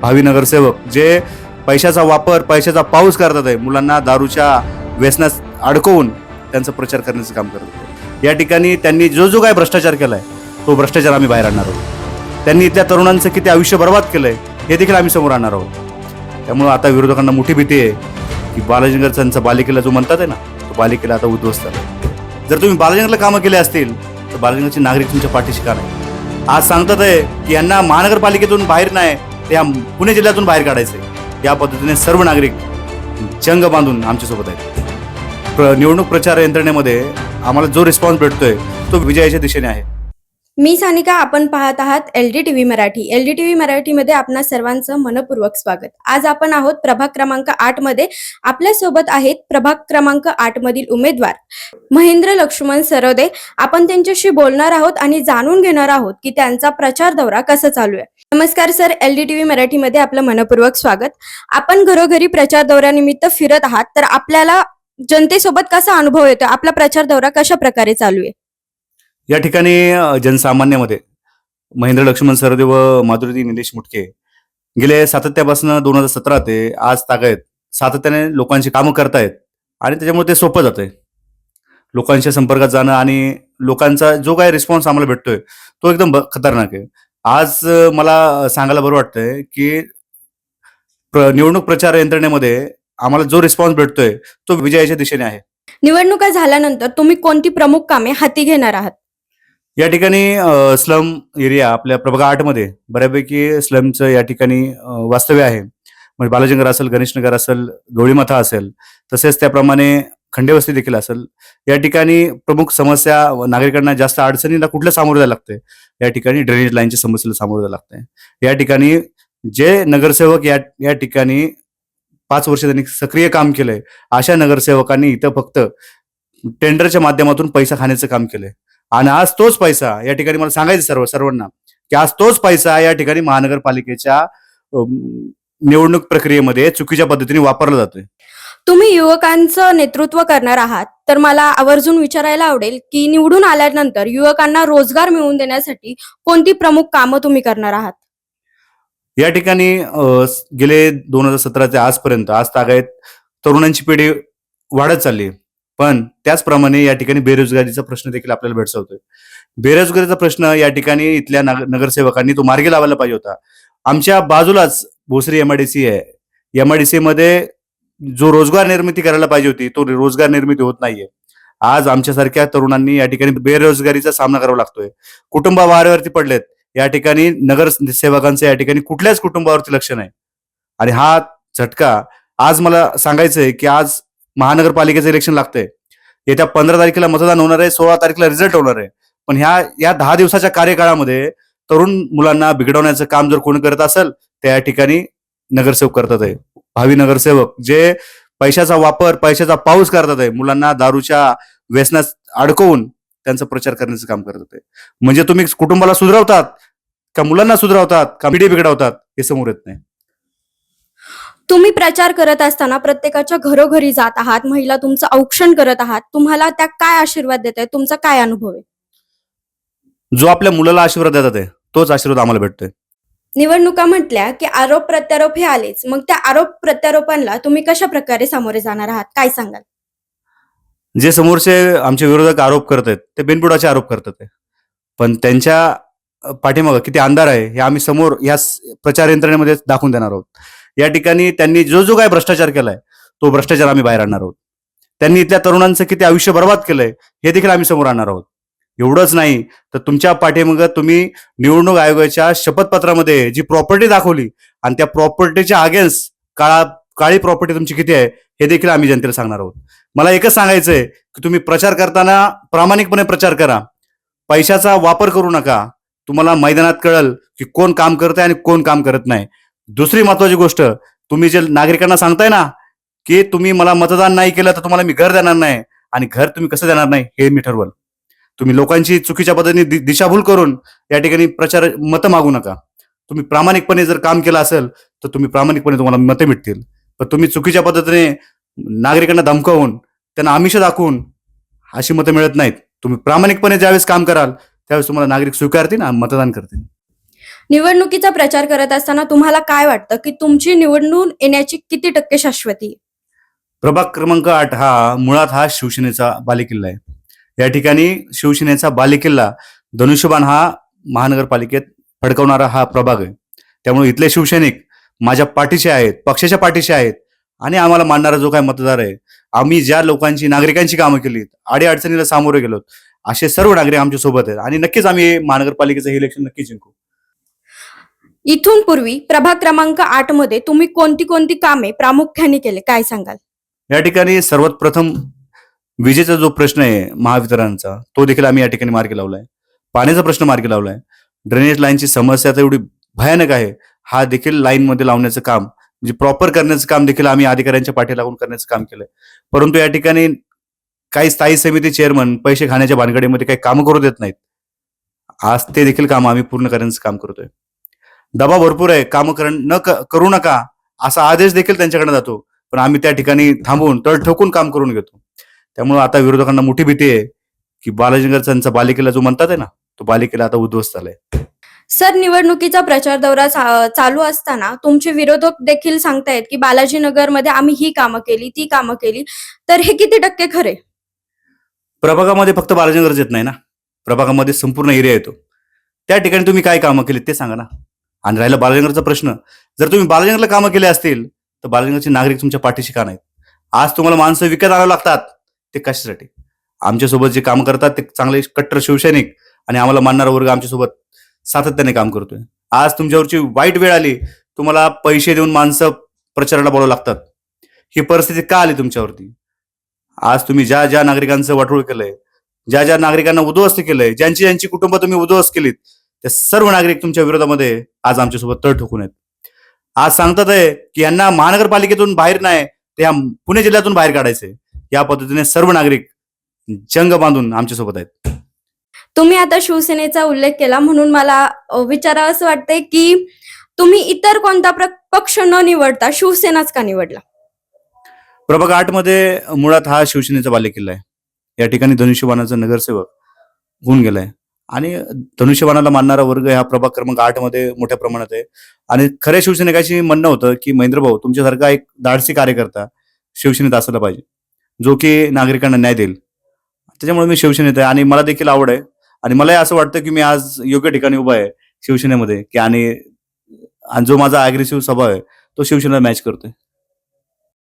भावी नगरसेवक जे पैशाचा वापर पैशाचा पाऊस करतात आहे, मुलांना दारूच्या व्यसनात अडकवून त्यांचा प्रचार करण्याचं काम करतात आहे. या ठिकाणी त्यांनी जो जो काय भ्रष्टाचार केलाय तो भ्रष्टाचार आम्ही बाहेर आणणार आहोत. त्यांनी इथल्या तरुणांचं किती आयुष्य बर्बाद केलंय हे देखील आम्ही समोर आणणार आहोत. त्यामुळे आता विरोधकांना मोठी भीती आहे की बालाजीनगरचा बालिकेला जो म्हणतात आहे ना, तो बालिकेला आता उद्ध्वस्त झाला. जर तुम्ही बालाजीनगरला कामं केले असतील तर बालाजीनगरचे नागरिक तुमच्या पाठीशी का नाही? आज सांगतात आहे की यांना महानगरपालिकेतून बाहेर नाही, ते या पुणे जिल्ह्यातून बाहेर काढायचे. या पद्धतीने सर्व नागरिक जंग बांधून आमच्यासोबत आहेत. निवडणूक प्रचार यंत्रणेमध्ये आम्हाला जो रिस्पॉन्स भेटतोय तो विजयाच्या दिशेने आहे. मी सानिका, आपण पाहत आहात LDTV मराठी. LDTV मराठीमध्ये आपणा सर्वांचं मनपूर्वक स्वागत. आज आपण आहोत प्रभाग क्रमांक 8 मध्ये. आपल्या सोबत आहेत प्रभाग क्रमांक 8 मधील उमेदवार महेंद्र लक्ष्मण सरवदे. आपण त्यांच्याशी बोलणार आहोत आणि जाणून घेणार आहोत की त्यांचा प्रचार दौरा कसा चालू आहे. नमस्कार सर, LDTV मराठीमध्ये आपलं मनपूर्वक स्वागत. आपण घरोघरी प्रचार दौऱ्यानिमित्त फिरत आहात, तर आपल्याला जनतेसोबत कसा अनुभव येतो? आपला प्रचार दौरा कशा प्रकारे चालू आहे? या ठिकाणी जनसामान्यामध्ये महेंद्र लक्ष्मण सरदे व माधुरी निलेश मुटके गेले सातत्यापासून 2017 ते आज तागायत सातत्याने लोकांची कामं करतायत आणि त्याच्यामुळे ते सोपं जातंय. लोकांच्या संपर्कात जाणं आणि लोकांचा जो काही रिस्पॉन्स आम्हाला भेटतोय तो एकदम खतरनाक आहे. आज मला सांगायला बरं वाटतंय की निवडणूक प्रचार यंत्रणेमध्ये आम्हाला जो रिस्पॉन्स भेटतोय तो विजयाच्या दिशेने आहे. निवडणुका झाल्यानंतर तुम्ही कोणती प्रमुख कामे हाती घेणार आहात? या ठिकाणी स्लम एरिया आपल्या प्रभाग 8 मध्ये बऱ्यापैकी स्लमचं या ठिकाणी वास्तव्य आहे. म्हणजे बालाजीनगर असेल, गणेशनगर असेल, गवळीमाथा असेल, तसेच त्याप्रमाणे खंडेवस्ती देखील असेल. या ठिकाणी प्रमुख समस्या नागरिकांना जास्त अडचणीला कुठलं सामोरं जायला लागतंय? या ठिकाणी ड्रेनेज लाईनच्या समस्येला सामोरं जायला लागतंय. या ठिकाणी जे नगरसेवक या ठिकाणी 5 वर्ष त्यांनी सक्रिय काम केलंय, अशा नगरसेवकांनी इथं फक्त टेंडरच्या माध्यमातून पैसा खाण्याचं काम केलंय. आणि आज तोच पैसा या ठिकाणी मला सांगायचं सर्वांना की आज तोच पैसा या ठिकाणी महानगरपालिकेच्या निवडणूक प्रक्रियेमध्ये चुकीच्या पद्धतीने वापरला जातोय. तुम्ही युवकांचं नेतृत्व करणार आहात, तर मला आवर्जून विचारायला आवडेल की निवडून आल्यानंतर युवकांना रोजगार मिळवून देण्यासाठी कोणती प्रमुख कामं तुम्ही करणार आहात? या ठिकाणी गेले 2017 ते आजपर्यंत आज तागायत तरुणांची पिढी वाढत चालली, पण त्याचप्रमाणे या ठिकाणी बेरोजगारीचा प्रश्न देखील आपल्याला भेडसावतोय. बेरोजगारीचा प्रश्न या ठिकाणी इथल्या नगरसेवकांनी तो मार्गी लावायला पाहिजे होता. आमच्या बाजूलाच भोसरी MIDC आहे. MIDC मध्ये जो रोजगार निर्मिती करायला पाहिजे होती तो रोजगार निर्मिती होत नाहीये. आज आमच्यासारख्या तरुणांनी या ठिकाणी बेरोजगारीचा सामना करावा लागतोय. कुटुंब वाऱ्यावरती पडलेत. या ठिकाणी नगरसेवकांचं या ठिकाणी कुठल्याच कुटुंबावरती लक्ष नाही. आणि हा झटका आज मला सांगायचंय की आज महानगरपालिकेचं इलेक्शन लागतंय. येत्या 15 तारखेला मतदान होणार आहे, 16 तारखेला रिझल्ट होणार आहे. पण या 10 दिवसाच्या कार्यकाळामध्ये तरुण मुलांना बिघडवण्याचं काम जर कोणी करत असेल तर या ठिकाणी नगरसेवक करतात आहे. भावी नगरसेवक जे पैशाचा वापर पैशाचा पाऊस करतात आहे, मुलांना दारूच्या व्यसनात अडकवून त्यांचा प्रचार करण्याचं काम करतात आहे. म्हणजे तुम्ही कुटुंबाला सुधरवतात का मुलांना सुधरवतात का पिढी बिघडवतात हे समोर येत नाही. तुम्ही प्रचार करत असताना प्रत्येकाच्या घरोघरी जात आहात, महिला तुमचं औक्षण करत आहात. तुम्हाला त्या काय आशीर्वाद देत आहे? तुमचा काय अनुभव आहे? जो आपल्या मुलाला आशीर्वाद देतात आहे तोच आशीर्वाद आम्हाला भेटतोय. निवडणुका म्हटल्या की आरोप प्रत्यारोप हे आलेच. मग त्या आरोप प्रत्यारोपांना तुम्ही कशा प्रकारे सामोरे जाणार आहात? काय सांगाल? जे समोरचे आमचे विरोधक आरोप करत आहेत ते बिनबुडाचे आरोप करतात आहे, पण त्यांच्या पाठीमागं किती अंधार आहे हे आम्ही समोर या प्रचार यंत्रणेमध्ये दाखवून देणार आहोत. या ठिकाणी त्यांनी जो जो काय भ्रष्टाचार केलाय तो भ्रष्टाचार आम्ही बाहेर आणणार आहोत. त्यांनी इथल्या तरुणांचं किती आयुष्य बर्बाद केलंय हे देखील आम्ही समोर आणणार आहोत. एवढंच नाही तर तुमच्या पाठीमागं तुम्ही निवडणूक आयोगाच्या शपथपत्रामध्ये जी प्रॉपर्टी दाखवली आणि त्या प्रॉपर्टीच्या अगेन्स्ट काळी प्रॉपर्टी तुमची किती आहे हे देखील आम्ही जनतेला सांगणार आहोत. मला एकच सांगायचंय की तुम्ही प्रचार करताना प्रामाणिकपणे प्रचार करा, पैशाचा वापर करू नका. तुम्हाला मैदानात कळल की कोण काम करतंय आणि कोण काम करत नाही. दुसरी महत्वाची गोष्ट, तुम्ही जे नागरिकांना सांगताय ना की तुम्ही मला मतदान नाही केलं तर तुम्हाला मी घर देणार नाही, आणि घर तुम्ही कसं देणार नाही हे मी ठरवल. तुम्ही लोकांची चुकीच्या पद्धतीने दिशाभूल करून या ठिकाणी प्रचार मतं मागू नका. तुम्ही प्रामाणिकपणे जर काम केलं असेल तर तुम्ही प्रामाणिकपणे तुम्हाला मतं मिळतील. पण तुम्ही चुकीच्या पद्धतीने नागरिकांना धमकावून त्यांना आमिष दाखवून अशी मतं मिळत नाहीत. तुम्ही प्रामाणिकपणे ज्यावेळेस काम कराल त्यावेळेस तुम्हाला नागरिक स्वीकारतील आणि मतदान करतील. निवडणुकीचा प्रचार करत असताना तुम्हाला काय वाटतं की तुमची निवडून येण्याची किती टक्के शाश्वती आहे? प्रभाग क्रमांक 8 हा मुळात हा शिवसेनेचा बालेकिल्ला आहे. या ठिकाणी शिवसेनेचा बालेकिल्ला धनुष्यबाण हा महानगरपालिकेत फडकवणारा हा प्रभाग आहे. त्यामुळे इथले शिवसैनिक माझ्या पाठीशी आहेत, पक्षाच्या पाठीशी आहेत आणि आम्हाला मानणारा जो काही मतदार आहे, आम्ही ज्या लोकांची नागरिकांची कामं केलीत, अडीअडचणीला सामोरे गेलोत, असे सर्व नागरिक आमच्या सोबत आहेत आणि नक्कीच आम्ही महानगरपालिकेचं हे इलेक्शन नक्की जिंकू. इथून पूर्वी प्रभाग क्रमांक 8 मध्ये तुम्ही कोणती कोणती कामे प्रामुख्याने केले काय सांगाल? या ठिकाणी सर्वात प्रथम विजेचा जो प्रश्न आहे महावितरणचा, तो देखील आम्ही या ठिकाणी मार्गी लावलाय. पाण्याचा प्रश्न मार्गी लावलाय. ड्रेनेज लाईनची समस्या तर एवढी भयानक आहे, हा देखील लाईनमध्ये लावण्याचं काम म्हणजे प्रॉपर करण्याचं काम देखील आम्ही अधिकाऱ्यांच्या पाठी लागून करण्याचं काम केलंय. परंतु या ठिकाणी काही स्थायी समिती चेअरमन पैसे खाण्याच्या भानगडीमध्ये काही कामं करू देत नाहीत. आज ते देखील काम आम्ही पूर्ण करण्याचं काम करतोय. दबाव भरपूर आहे, कामं करू नका असा आदेश देखील त्यांच्याकडे जातो, पण आम्ही त्या ठिकाणी थांबून तळ ठोकून काम करून घेतो. त्यामुळे आता विरोधकांना मोठी भीती आहे की बालाजीनगरचा बालेकिल्ला जो म्हणतात आहे ना, तो बालेकिल्ला आता उद्ध्वस्त झालाय. सर, निवडणुकीचा प्रचार दौरा चालू असताना तुमचे विरोधक देखील सांगतायत की बालाजीनगरमध्ये आम्ही ही कामं केली, ती कामं केली. तर हे किती टक्के खरे? प्रभागामध्ये फक्त बालाजीनगरच येत नाही ना, प्रभागामध्ये संपूर्ण एरिया येतो. त्या ठिकाणी तुम्ही काय कामं केली ते सांगा ना. आणि राहिला बालाजीनगरचा प्रश्न, जर तुम्ही बालाजीनगरला कामं केले असतील तर बालाजीनगरचे नागरिक तुमच्या पाठीशी का नाहीत? आज तुम्हाला माणसं विकत आणावं लागतात, ते कशासाठी? आमच्यासोबत जे काम करतात ते चांगले कट्टर शिवसैनिक आणि आम्हाला मानणारा वर्ग आमच्यासोबत सातत्याने काम करतोय. आज तुमच्यावरची वाईट वेळ आली, तुम्हाला पैसे देऊन माणसं प्रचाराला बोलावं लागतात. ही परिस्थिती का आली तुमच्यावरती? आज तुम्ही ज्या ज्या नागरिकांचं वाटोळ केलंय, ज्या ज्या नागरिकांना उद्ध्वस्त केलंय, ज्यांची ज्यांची कुटुंब तुम्ही उद्ध्वस्त केलीत, ते सर्व नागरिक तुमच्या विरोधामध्ये आज आमच्यासोबत तळ ठोकून आहेत. आज सांगतात आहे की यांना महानगरपालिकेतून बाहेर नाही, ते या पुणे जिल्ह्यातून बाहेर काढायचे. या पद्धतीने सर्व नागरिक जंग बांधून आमच्यासोबत आहेत. तुम्ही आता शिवसेनेचा उल्लेख केला म्हणून मला विचारावं असं वाटतंय की तुम्ही इतर कोणता पक्ष न निवडता शिवसेनाच का निवडला? प्रभाग 8 मध्ये मुळात हा शिवसेनेचा बालेकिल्ला आहे. या ठिकाणी धनुष्यबाणाचा नगरसेवक होऊन गेलाय आणि धनुष्यबाणाला मानणारा वर्ग हा प्रभाग क्रमांक 8 मध्ये मोठ्या प्रमाणात आहे. आणि खऱ्या शिवसैनिकाशी म्हणणं होतं की महेंद्र भाऊ, तुमच्यासारखा एक धाडसी कार्यकर्ता शिवसेनेत असला पाहिजे, जो की नागरिकांना न्याय देईल. त्याच्यामुळे मी शिवसेनेत आहे आणि मला देखील आवड आहे आणि मलाही असं वाटतं की मी आज योग्य ठिकाणी उभा आहे शिवसेनेमध्ये की आणि जो माझा अग्रेसिव्ह स्वभाव आहे तो शिवसेनेला मॅच करतोय.